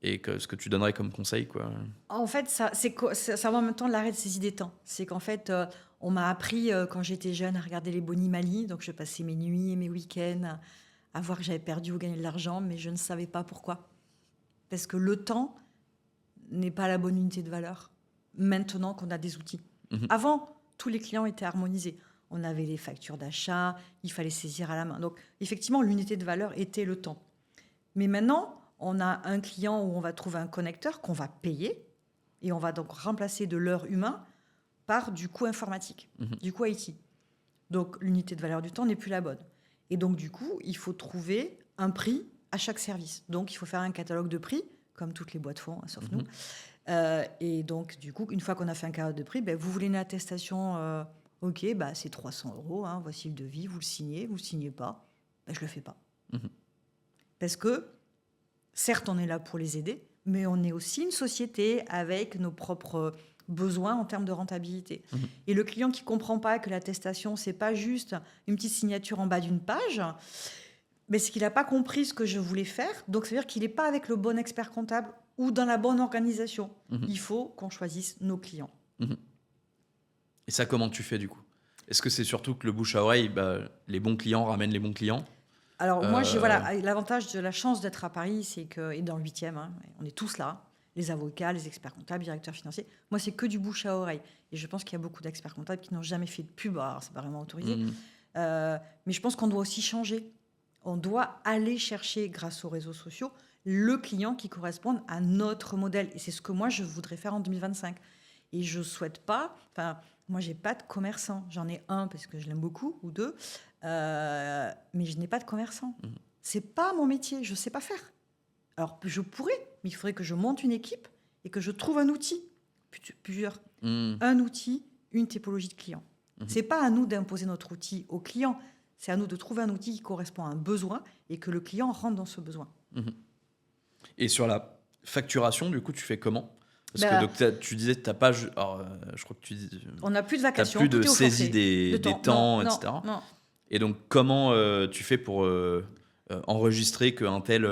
et ce que tu donnerais comme conseil, quoi? En fait, ça va en même temps l'arrêt de saisie des temps. C'est qu'en fait, on m'a appris quand j'étais jeune à regarder les Boni Mali. Donc, je passais mes nuits et mes week-ends à voir que j'avais perdu ou gagné de l'argent, mais je ne savais pas pourquoi. Parce que le temps n'est pas la bonne unité de valeur maintenant qu'on a des outils. Avant, tous les clients étaient harmonisés. On avait les factures d'achat, il fallait saisir à la main. Donc, effectivement, l'unité de valeur était le temps. Mais maintenant, on a un client où on va trouver un connecteur qu'on va payer et on va donc remplacer de l'heure humain par du coût informatique, du coût IT. Donc, l'unité de valeur du temps n'est plus la bonne. Et donc, du coup, il faut trouver un prix à chaque service. Donc, il faut faire un catalogue de prix, comme toutes les boîtes font, sauf nous. Et donc, du coup, une fois qu'on a fait un catalogue de prix, vous voulez une attestation ok, c'est 300 €, voici le devis, vous le signez pas, je ne le fais pas. Parce que, certes, on est là pour les aider, mais on est aussi une société avec nos propres besoins en termes de rentabilité. Et le client qui ne comprend pas que l'attestation, ce n'est pas juste une petite signature en bas d'une page, mais c'est qu'il n'a pas compris ce que je voulais faire, donc ça veut dire qu'il n'est pas avec le bon expert comptable ou dans la bonne organisation. Il faut qu'on choisisse nos clients. Et ça, comment tu fais du coup? Est-ce que c'est surtout que le bouche à oreille, les bons clients ramènent les bons clients? Alors moi, l'avantage de la chance d'être à Paris, c'est que, et dans le 8e, on est tous là, les avocats, les experts comptables, directeurs financiers. Moi, c'est que du bouche à oreille. Et je pense qu'il y a beaucoup d'experts comptables qui n'ont jamais fait de pub. Alors, c'est pas vraiment autorisé. Mais je pense qu'on doit aussi changer. On doit aller chercher, grâce aux réseaux sociaux, le client qui corresponde à notre modèle. Et c'est ce que moi, je voudrais faire en 2025. Et je souhaite pas... Moi, j'ai pas de commerçant. J'en ai un parce que je l'aime beaucoup, ou deux. Mais je n'ai pas de commerçant. C'est pas mon métier. Je sais pas faire. Alors, je pourrais, mais il faudrait que je monte une équipe et que je trouve un outil. Plusieurs. Un outil, une typologie de client. C'est pas à nous d'imposer notre outil au client. C'est à nous de trouver un outil qui correspond à un besoin et que le client rentre dans ce besoin. Et sur la facturation, du coup, tu fais comment? Parce que donc, tu disais que tu n'as pas... Alors, je crois que tu dis... On n'a plus de vacations. Tu n'as plus de saisie des temps, etc. Non. Et donc, comment tu fais pour enregistrer qu'un tel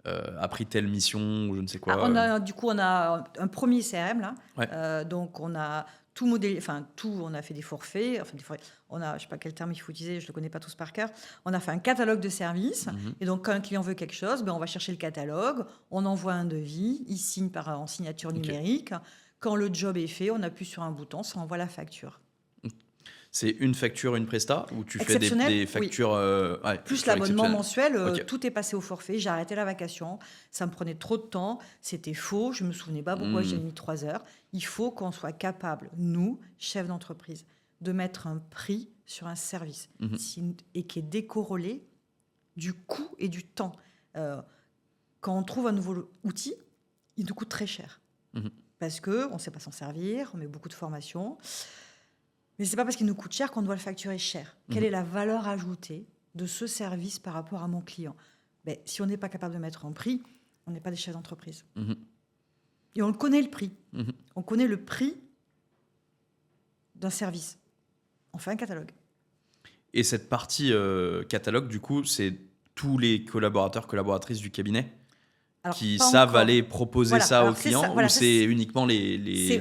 a pris telle mission ou je ne sais quoi? Du coup, on a un premier CRM, là. Ouais. Donc, on a tout modèle, on a fait des forfaits. On a, je ne sais pas quel terme il faut utiliser, je ne le connais pas tous par cœur. On a fait un catalogue de services. Et donc, quand un client veut quelque chose, on va chercher le catalogue, on envoie un devis, il signe en signature numérique. Quand le job est fait, on appuie sur un bouton, ça envoie la facture. C'est une facture, une presta, ou tu fais des factures plus l'abonnement mensuel, tout est passé au forfait. J'ai arrêté la vacation, ça me prenait trop de temps, c'était faux, je me souvenais pas pourquoi j'ai mis 3 heures. Il faut qu'on soit capable, nous, chefs d'entreprise, de mettre un prix sur un service et qui est décorrélé du coût et du temps. Quand on trouve un nouveau outil, il nous coûte très cher. Parce qu'on ne sait pas s'en servir, on met beaucoup de formation. Mais ce n'est pas parce qu'il nous coûte cher qu'on doit le facturer cher. Quelle est la valeur ajoutée de ce service par rapport à mon client ? Si on n'est pas capable de mettre un prix, on n'est pas des chefs d'entreprise. Et on le connaît, le prix. On connaît le prix d'un service. On fait un catalogue. Et cette partie catalogue, du coup, c'est tous les collaborateurs, collaboratrices du cabinet qui savent aller proposer ça aux clients, ou c'est uniquement les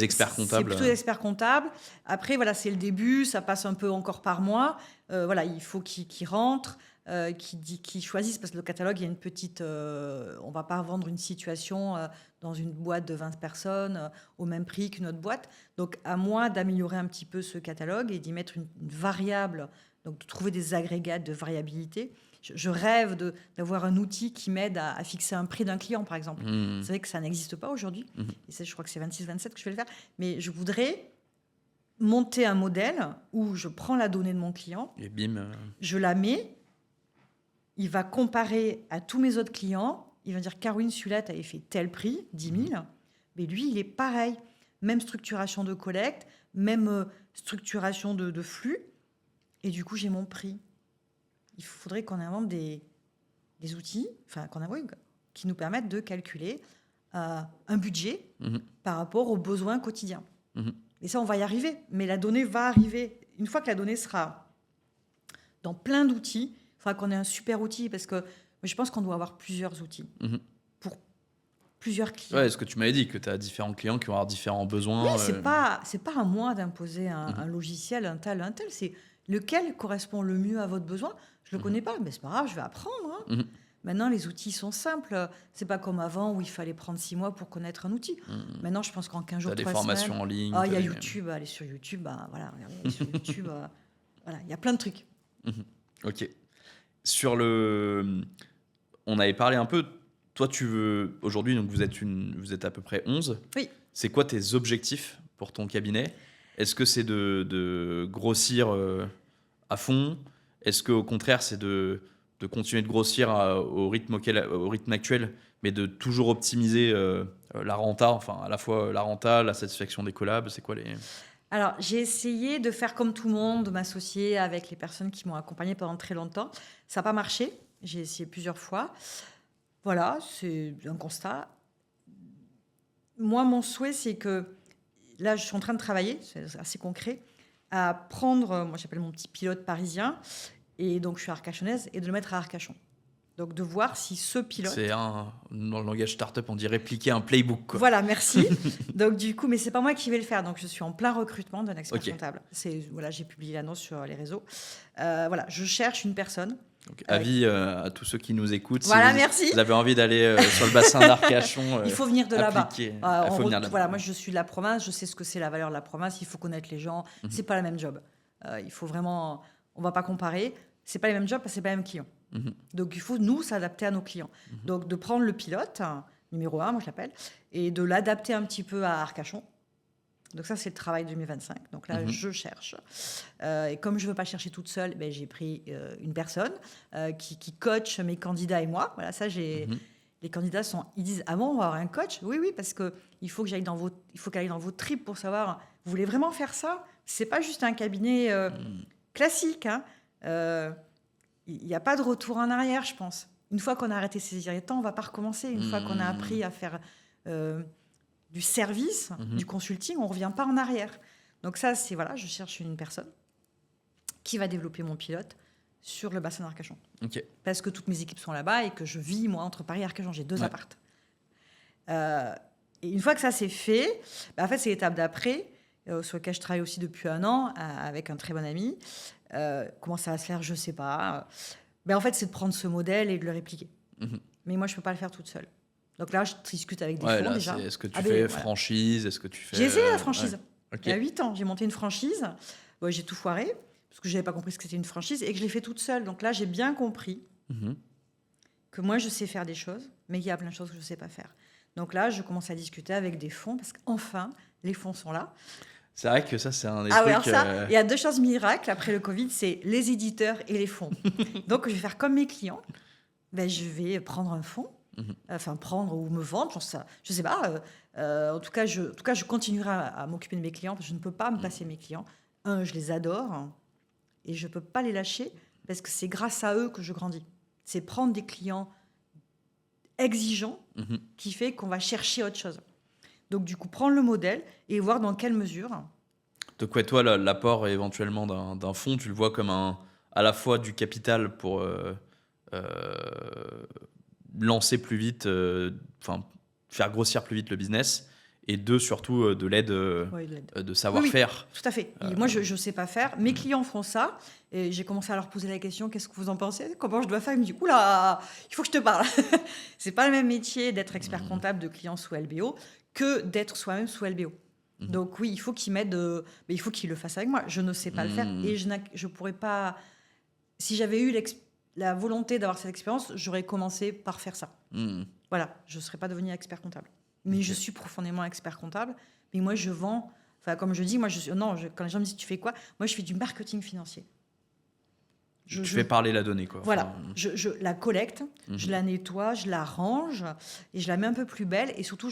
experts comptables? C'est plutôt les experts comptables. Après, c'est le début, ça passe un peu encore par mois. Il faut qu'ils rentrent, qu'ils choisissent, parce que le catalogue, il y a une petite... on ne va pas vendre une situation dans une boîte de 20 personnes au même prix qu'une autre boîte. Donc, à moi d'améliorer un petit peu ce catalogue et d'y mettre une variable, donc de trouver des agrégats de variabilité. Je rêve d'avoir un outil qui m'aide à fixer un prix d'un client, par exemple. C'est vrai que ça n'existe pas aujourd'hui. Et ça, je crois que c'est 26-27 que je vais le faire. Mais je voudrais monter un modèle où je prends la donnée de mon client, et bim, je la mets, il va comparer à tous mes autres clients, il va dire « Caroline, celui-là, tu avais fait tel prix, 10 000. » Mais lui, il est pareil. Même structuration de collecte, même structuration de flux. Et du coup, j'ai mon prix. Il faudrait qu'on invente des outils qui nous permettent de calculer un budget par rapport aux besoins quotidiens. Et ça, on va y arriver. Mais la donnée va arriver. Une fois que la donnée sera dans plein d'outils, il faudra qu'on ait un super outil, parce que je pense qu'on doit avoir plusieurs outils pour plusieurs clients. Ouais, ce que tu m'avais dit, que tu as différents clients qui vont avoir différents besoins. Oui, c'est pas à moi d'imposer un logiciel, un tel. C'est lequel correspond le mieux à votre besoin. Je ne le connais pas, mais c'est pas grave, je vais apprendre. Maintenant, les outils sont simples. C'est pas comme avant où il fallait prendre 6 mois pour connaître un outil. Maintenant, je pense qu'en 15 jours, 3 semaines... Tu as des formations en ligne. Il y a YouTube, allez sur YouTube. Regardez sur YouTube. Il y a plein de trucs. Ok. On avait parlé un peu... Toi, tu veux... Aujourd'hui, donc vous êtes à peu près 11. Oui. C'est quoi tes objectifs pour ton cabinet ? Est-ce que c'est de grossir à fond ? Est-ce qu'au contraire, c'est de continuer de grossir au rythme actuel, mais de toujours optimiser la renta, enfin à la fois la renta, la satisfaction des collabs? C'est quoi les... Alors, j'ai essayé de faire comme tout le monde, de m'associer avec les personnes qui m'ont accompagnée pendant très longtemps. Ça n'a pas marché. J'ai essayé plusieurs fois. Voilà, c'est un constat. Moi, mon souhait, c'est que... Là, je suis en train de travailler, c'est assez concret, à prendre, moi j'appelle mon petit pilote parisien, et donc je suis arcachonnaise, et de le mettre à Arcachon. Donc de voir si ce pilote... C'est dans le langage startup, on dit répliquer un playbook, quoi. Voilà, merci. Donc du coup, mais c'est pas moi qui vais le faire, donc je suis en plein recrutement d'un expert comptable. J'ai publié l'annonce sur les réseaux. Je cherche une personne. Donc, avis à tous ceux qui nous écoutent. Merci. Vous avez envie d'aller sur le bassin d'Arcachon. Il faut venir de là-bas. Moi, je suis de la province, je sais ce que c'est la valeur de la province. Il faut connaître les gens. C'est pas la même job. Il faut vraiment. On va pas comparer. C'est pas les mêmes jobs parce que c'est pas les mêmes clients. Donc il faut nous s'adapter à nos clients. Donc de prendre le pilote numéro 1, moi je l'appelle, et de l'adapter un petit peu à Arcachon. Donc ça, c'est le travail 2025. Donc là, je cherche. Et comme je ne veux pas chercher toute seule, j'ai pris une personne qui coach mes candidats et moi. Voilà, ça, les candidats ils disent « Ah bon, on va avoir un coach ?» Oui, parce qu'il faut qu'elle aille dans vos tripes pour savoir, vous voulez vraiment faire ça ? Ce n'est pas juste un cabinet classique. Il n'y a pas de retour en arrière, je pense. Une fois qu'on a arrêté ces irritants, on ne va pas recommencer. Une fois qu'on a appris à faire... du service, du consulting, on ne revient pas en arrière. Donc ça, c'est je cherche une personne qui va développer mon pilote sur le bassin d'Arcachon. Parce que toutes mes équipes sont là-bas et que je vis, moi, entre Paris et Arcachon. J'ai 2 appartes. Et une fois que ça, c'est fait, en fait, c'est l'étape d'après, sur laquelle je travaille aussi depuis 1 an, avec un très bon ami. Comment ça va se faire, je ne sais pas. En fait, c'est de prendre ce modèle et de le répliquer. Mais moi, je ne peux pas le faire toute seule. Donc là, je discute avec des fonds déjà. Est-ce que tu fais franchise ? Est-ce que tu fais... J'ai essayé la franchise. Il y a 8 ans, j'ai monté une franchise. j'ai tout foiré, parce que je n'avais pas compris ce que c'était une franchise, et que je l'ai fait toute seule. Donc là, j'ai bien compris que moi, je sais faire des choses, mais qu'il y a plein de choses que je ne sais pas faire. Donc là, je commence à discuter avec des fonds, parce qu'enfin, les fonds sont là. C'est vrai que ça, c'est un des trucs... alors ça, il y a 2 choses miracles après le Covid, c'est les éditeurs et les fonds. Donc, je vais faire comme mes clients. Je vais prendre un fonds, prendre ou me vendre, je sais pas. En tout cas, je continuerai à m'occuper de mes clients, parce que je ne peux pas me passer mes clients. Je les adore et je ne peux pas les lâcher, parce que c'est grâce à eux que je grandis. C'est prendre des clients exigeants qui fait qu'on va chercher autre chose. Donc, du coup, prendre le modèle et voir dans quelle mesure. Donc, toi, l'apport éventuellement d'un fonds, tu le vois comme à la fois du capital pour lancer plus vite, faire grossir plus vite le business, et surtout de l'aide, de savoir-faire. Oui, tout à fait. Moi, je ne sais pas faire. Mes clients font ça. Et j'ai commencé à leur poser la question, qu'est-ce que vous en pensez? Comment je dois faire? Ils me disent, oula, il faut que je te parle. C'est pas le même métier d'être expert comptable de clients sous LBO que d'être soi-même sous LBO. Donc oui, il faut qu'ils m'aident, mais il faut qu'ils le fassent avec moi. Je ne sais pas le faire et je pourrais pas... Si j'avais eu la volonté d'avoir cette expérience, j'aurais commencé par faire ça. Voilà, je ne serais pas devenue expert comptable. Mais je suis profondément expert comptable. Mais moi, je vends... comme je dis, quand les gens me disent, tu fais quoi? Moi, je fais du marketing financier. Je fais parler la donnée, quoi. Voilà, je la collecte, je la nettoie, je la range et je la mets un peu plus belle. Et surtout,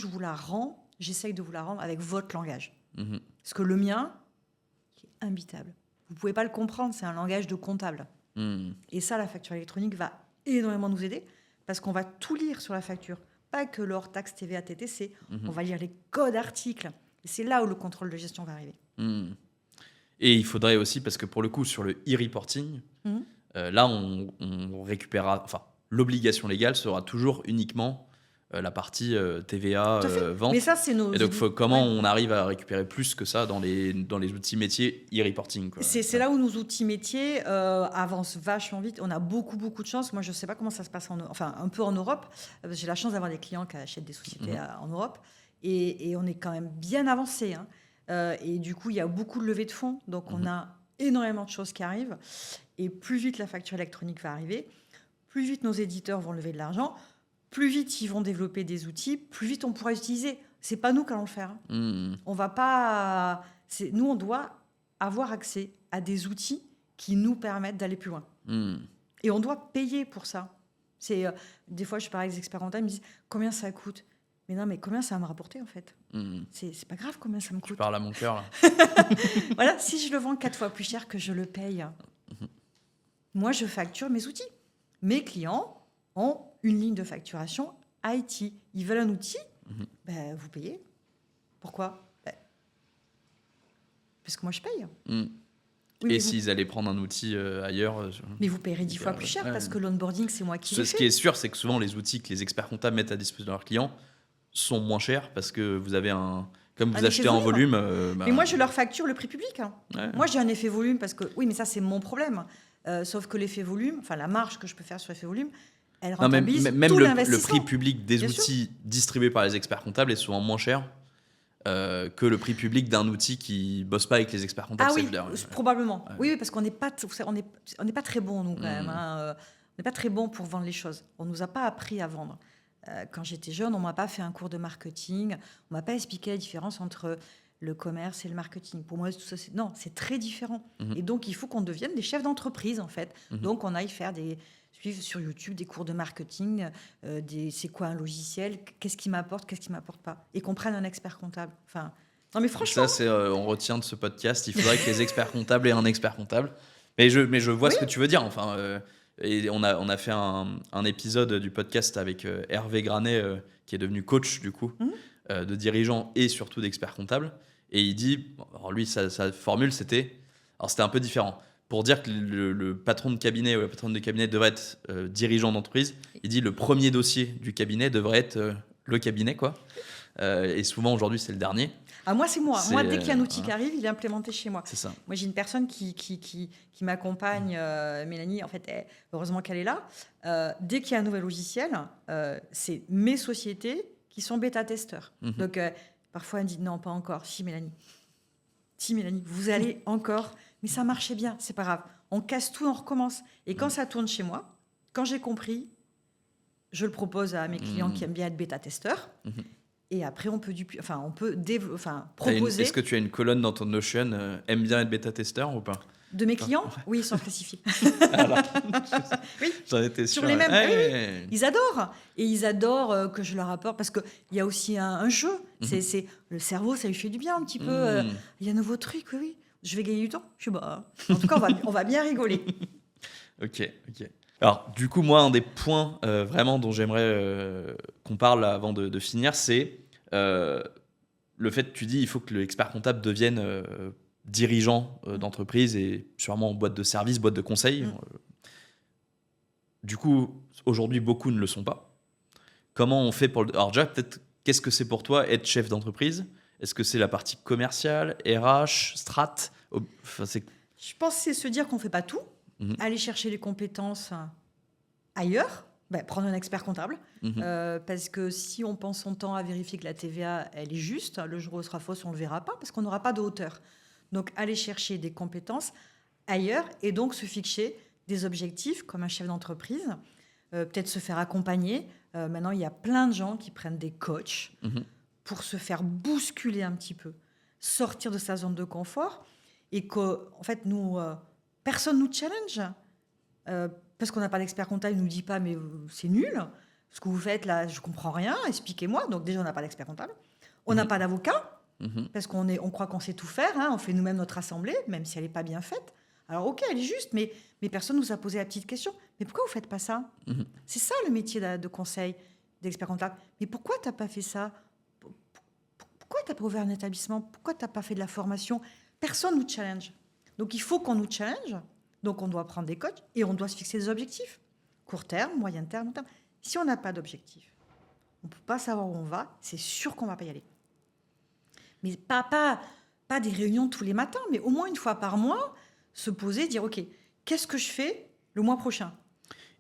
j'essaye de vous la rendre avec votre langage. Parce que le mien, qui est imbitable. Vous ne pouvez pas le comprendre, c'est un langage de comptable. Et ça, la facture électronique va énormément nous aider parce qu'on va tout lire sur la facture. Pas que l'hors taxe TVA, TTC, on va lire les codes articles. Et c'est là où le contrôle de gestion va arriver. Et il faudrait aussi, parce que pour le coup, sur le e-reporting, là, on récupérera... l'obligation légale sera toujours uniquement la partie TVA, vente. Mais ça, c'est nos... Et donc, comment on arrive à récupérer plus que ça dans les outils métiers e-reporting, quoi. C'est là où nos outils métiers avancent vachement vite. On a beaucoup de chance. Moi, je ne sais pas comment ça se passe un peu en Europe. J'ai la chance d'avoir des clients qui achètent des sociétés en Europe. Et on est quand même bien avancé. Et du coup, il y a beaucoup de levées de fonds. Donc, on a énormément de choses qui arrivent. Et plus vite la facture électronique va arriver, plus vite nos éditeurs vont lever de l'argent, plus vite ils vont développer des outils, plus vite on pourra utiliser. C'est pas nous qui allons le faire. On va pas... Nous, on doit avoir accès à des outils qui nous permettent d'aller plus loin. Et on doit payer pour ça. Des fois, je parle avec des experts comptables, ils me disent combien ça coûte. Mais non, mais combien ça va me rapporter, en fait? C'est pas grave combien ça me coûte. Tu parles à mon cœur, là. Voilà, si je le vends 4 fois plus cher que je le paye, moi, je facture mes outils. Mes clients ont une ligne de facturation IT. Ils veulent un outil, vous payez. Pourquoi? Parce que moi, je paye. Oui, et s'ils allaient prendre un outil ailleurs... mais vous payerez 10 fois plus cher parce que l'onboarding, c'est moi qui le fais. Ce qui est sûr, c'est que souvent, les outils que les experts comptables mettent à disposition de leurs clients sont moins chers parce que vous avez comme vous achetez en volume... Mais moi, je leur facture le prix public. Moi, j'ai un effet volume parce que... Oui, mais ça, c'est mon problème. Sauf que l'effet volume, la marge que je peux faire sur l'effet volume, elle rentabilise tout l'investissement. Le prix public des outils distribués par les experts comptables est souvent moins cher que le prix public d'un outil qui bosse pas avec les experts comptables. Ah oui, probablement. Oui, parce qu'on n'est pas très bon, nous, quand même. On n'est pas très bon pour vendre les choses. On nous a pas appris à vendre. Quand j'étais jeune, on m'a pas fait un cours de marketing. On m'a pas expliqué la différence entre le commerce et le marketing. Pour moi, tout ça, c'est très différent. Et donc, il faut qu'on devienne des chefs d'entreprise, en fait. Donc, on aille suivre sur YouTube des cours de marketing, c'est quoi un logiciel, qu'est-ce qui m'apporte, qu'est-ce qui m'apporte pas, et qu'on prenne un expert comptable. Non, mais franchement... Ça, on retient de ce podcast. Il faudrait que les experts comptables aient un expert comptable. Mais je vois ce que tu veux dire. Et on a fait un épisode du podcast avec Hervé Granet, qui est devenu coach, du coup, de dirigeants et surtout d'experts comptables. Et il dit, alors lui, sa formule, c'était un peu différent. Pour dire que le patron de cabinet ou la patronne de cabinet devrait être dirigeant d'entreprise, il dit le premier dossier du cabinet devrait être le cabinet, quoi. Et souvent, aujourd'hui, c'est le dernier. Ah, moi, c'est moi. Moi, dès qu'il y a un outil qui arrive, il est implémenté chez moi. C'est ça. Moi, j'ai une personne qui m'accompagne, Mélanie, en fait, heureusement qu'elle est là. Dès qu'il y a un nouvel logiciel, c'est mes sociétés qui sont bêta-testeurs. Donc, parfois, elle me dit non, pas encore. Si, Mélanie, vous allez encore Mais ça marchait bien, c'est pas grave. On casse tout, on recommence. Et quand ça tourne chez moi, quand j'ai compris, je le propose à mes clients qui aiment bien être bêta-testeurs. Et après, on peut proposer. Est-ce que tu as une colonne dans ton Notion aime bien être bêta-testeur ou pas? De mes clients? Oui, sans spécifier. Oui, j'en étais sûr. Sur les mêmes. Oui. Ils adorent. Et ils adorent que je leur apporte parce qu'il y a aussi un jeu. C'est le cerveau, ça lui fait du bien un petit peu. Il y a un nouveau truc, oui. Je vais gagner du temps. Je sais pas. En tout cas, on va bien rigoler. Ok. Alors, du coup, moi, un des points vraiment dont j'aimerais qu'on parle avant de finir, c'est le fait que tu dis il faut que l'expert comptable devienne dirigeant d'entreprise et sûrement en boîte de service, boîte de conseil. Du coup, aujourd'hui, beaucoup ne le sont pas. Comment on fait pour le... Alors déjà, peut-être, qu'est-ce que c'est pour toi être chef d'entreprise? Est-ce que c'est la partie commerciale, RH, strat? Je pense que c'est se dire qu'on ne fait pas tout. Aller chercher les compétences ailleurs. Prendre un expert comptable. Parce que si on pense son temps à vérifier que la TVA, elle est juste, le jour où elle sera fausse, on ne le verra pas parce qu'on n'aura pas de hauteur. Donc, aller chercher des compétences ailleurs et donc se fixer des objectifs comme un chef d'entreprise. Peut-être se faire accompagner. Maintenant, il y a plein de gens qui prennent des coachs pour se faire bousculer un petit peu, sortir de sa zone de confort et qu'en fait, nous, personne ne nous challenge. Parce qu'on n'a pas d'expert comptable, il ne nous dit pas « mais c'est nul, ce que vous faites là, je ne comprends rien, expliquez-moi ». Donc déjà, on n'a pas d'expert comptable. On n'a pas d'avocat, parce qu'on croit qu'on sait tout faire. On fait nous-mêmes notre assemblée, même si elle n'est pas bien faite. Alors ok, elle est juste, mais personne ne nous a posé la petite question. Mais pourquoi vous ne faites pas ça? C'est ça le métier de conseil, d'expert comptable. Mais pourquoi tu n'as pas fait ça? Pourquoi tu n'as pas ouvert un établissement? Pourquoi tu n'as pas fait de la formation? Personne ne nous challenge. Donc il faut qu'on nous challenge. Donc, on doit prendre des coachs et on doit se fixer des objectifs. Court terme, moyen terme, long terme. Si on n'a pas d'objectif, on ne peut pas savoir où on va, c'est sûr qu'on ne va pas y aller. Mais pas des réunions tous les matins, mais au moins une fois par mois, se poser, dire « Ok, qu'est-ce que je fais le mois prochain ?»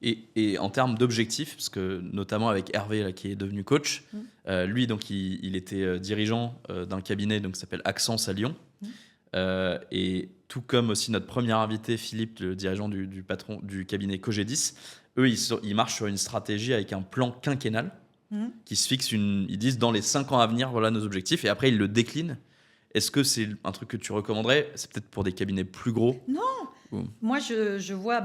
Et en termes d'objectifs, parce que notamment avec Hervé, là, qui est devenu coach, lui, donc, il était dirigeant d'un cabinet qui s'appelle Accence à Lyon. Et tout comme aussi notre premier invité, Philippe, le dirigeant du patron du cabinet Cogedis, eux, ils marchent sur une stratégie avec un plan quinquennal qui se fixe, ils disent dans les 5 ans à venir, voilà nos objectifs, et après ils le déclinent. Est-ce que c'est un truc que tu recommanderais? C'est peut-être pour des cabinets plus gros? Non. Moi, je vois,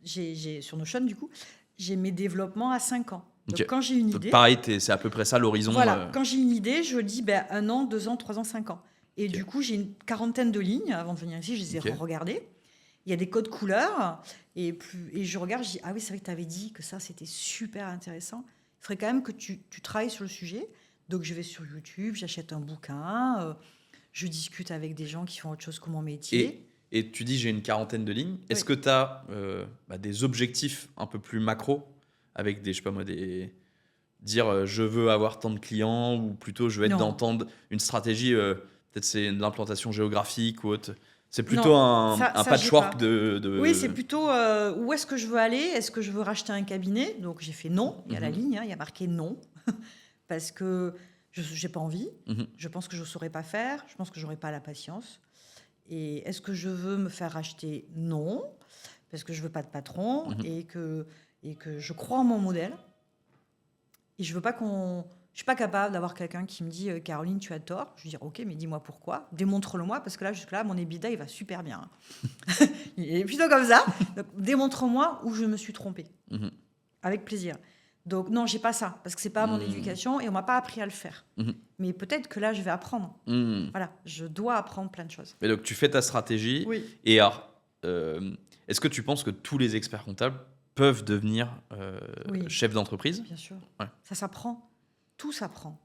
j'ai sur Notion, du coup, j'ai mes développements à 5 ans. Donc, quand j'ai une idée... Pareil, c'est à peu près ça l'horizon. Voilà, quand j'ai une idée, je dis 1 an, 2 ans, 3 ans, 5 ans. Et du coup, j'ai une 40aine de lignes. Avant de venir ici, je les ai regardées. Il y a des codes couleurs. Et je regarde, je dis, ah oui, c'est vrai que tu avais dit que ça, c'était super intéressant. Il faudrait quand même que tu travailles sur le sujet. Donc, je vais sur YouTube, j'achète un bouquin, je discute avec des gens qui font autre chose que mon métier. Et tu dis, j'ai une 40aine de lignes. Est-ce que tu as des objectifs un peu plus macro avec des, je sais pas moi, dire je veux avoir tant de clients ou plutôt je veux être dans tant une stratégie... Peut-être c'est l'implantation géographique ou autre. C'est plutôt un patchwork de... Oui, c'est plutôt où est-ce que je veux aller? Est-ce que je veux racheter un cabinet? Donc, j'ai fait non. Il y a la ligne, il y a marqué non. Parce que je n'ai pas envie. Je pense que je ne saurais pas faire. Je pense que je n'aurais pas la patience. Et est-ce que je veux me faire racheter? Non. Parce que je ne veux pas de patron et que je crois en mon modèle. Et je ne veux pas qu'on... Je ne suis pas capable d'avoir quelqu'un qui me dit « Caroline, tu as tort ». Je lui dis « Ok, mais dis-moi pourquoi. Démontre-le-moi, parce que là, jusque-là, mon EBITDA, il va super bien. » Il est plutôt comme ça. Donc, démontre-moi où je me suis trompée. Avec plaisir. Donc, non, je n'ai pas ça, parce que ce n'est pas mon éducation et on ne m'a pas appris à le faire. Mais peut-être que là, je vais apprendre. Voilà, je dois apprendre plein de choses. Et donc, tu fais ta stratégie. Oui. Et alors, est-ce que tu penses que tous les experts comptables peuvent devenir chefs d'entreprise? Bien sûr. Ouais. Ça s'apprend. Tout s'apprend.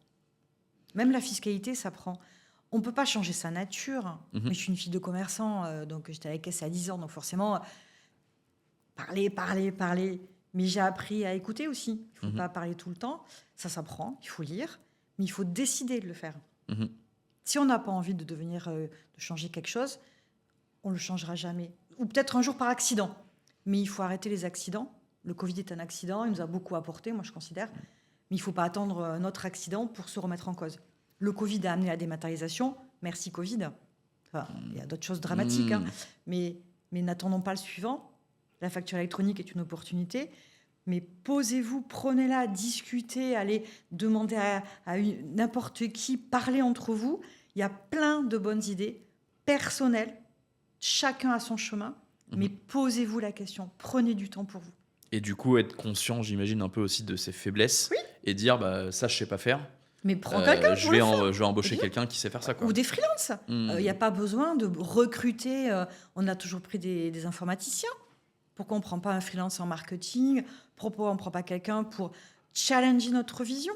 Même la fiscalité s'apprend. On ne peut pas changer sa nature. Mais je suis une fille de commerçant, donc j'étais à la caisse à 10 ans, donc forcément, parler. Mais j'ai appris à écouter aussi. Il ne faut pas parler tout le temps. Ça s'apprend, il faut lire, mais il faut décider de le faire. Si on n'a pas envie de changer quelque chose, on ne le changera jamais. Ou peut-être un jour par accident. Mais il faut arrêter les accidents. Le Covid est un accident, il nous a beaucoup apporté, moi je considère. Mais il ne faut pas attendre un autre accident pour se remettre en cause. Le Covid a amené la dématérialisation. Merci Covid. Ça Enfin, il y a d'autres choses dramatiques, hein, mais n'attendons pas le suivant. La facture électronique est une opportunité, mais posez-vous, prenez-la, discutez, allez demander à n'importe qui, parlez entre vous. Il y a plein de bonnes idées personnelles, chacun a son chemin, mais posez-vous la question, prenez du temps pour vous. Et du coup, être conscient, j'imagine, un peu aussi de ses faiblesses, et dire, ça, je sais pas faire. Mais prends quelqu'un pour le faire. Je vais embaucher quelqu'un qui sait faire ça, quoi. Ou des freelances. Il n'y a pas besoin de recruter. On a toujours pris des informaticiens. Pourquoi on ne prend pas un freelance en marketing? Pourquoi on ne prend pas quelqu'un pour challenger notre vision?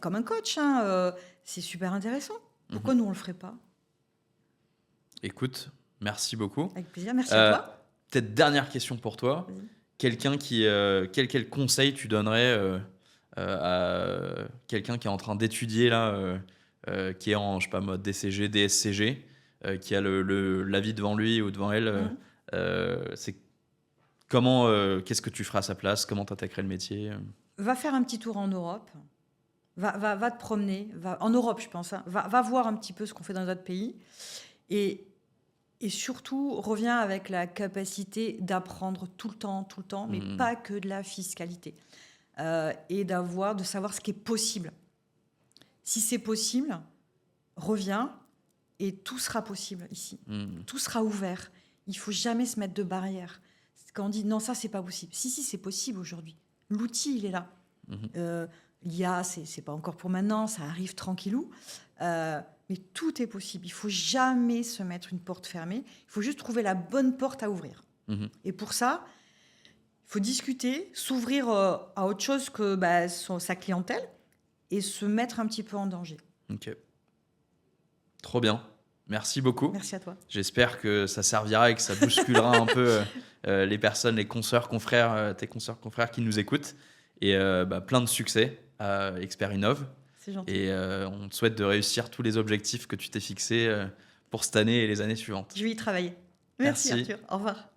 Comme un coach, hein, c'est super intéressant. Pourquoi nous, on ne le ferait pas? Écoute, merci beaucoup. Avec plaisir, merci à toi. Peut-être dernière question pour toi. Quelqu'un qui, quel conseil tu donnerais à quelqu'un qui est en train d'étudier, là, qui est en, je sais pas, mode DCG, DSCG, qui a la vie devant lui ou devant elle, c'est comment, qu'est-ce que tu feras à sa place? Comment t'attaquerais le métier? Va faire un petit tour en Europe. Va te promener. En Europe, je pense. Hein. Va voir un petit peu ce qu'on fait dans d'autres pays. Et surtout, reviens avec la capacité d'apprendre tout le temps, mais pas que de la fiscalité. Et de savoir ce qui est possible. Si c'est possible, reviens et tout sera possible ici. Tout sera ouvert. Il ne faut jamais se mettre de barrière. Quand on dit non, ça, c'est pas possible. Si, c'est possible aujourd'hui. L'outil, il est là. L'IA, c'est pas encore pour maintenant, ça arrive tranquillou. Mais tout est possible. Il ne faut jamais se mettre une porte fermée. Il faut juste trouver la bonne porte à ouvrir. Et pour ça, il faut discuter, s'ouvrir à autre chose que sa clientèle et se mettre un petit peu en danger. Ok. Trop bien. Merci beaucoup. Merci à toi. J'espère que ça servira et que ça bousculera un peu les personnes, les consoeurs, confrères, tes consoeurs, confrères qui nous écoutent. Et plein de succès à Experinov. C'est gentil. Et on te souhaite de réussir tous les objectifs que tu t'es fixés pour cette année et les années suivantes. Je vais y travailler. Merci Arthur. Au revoir.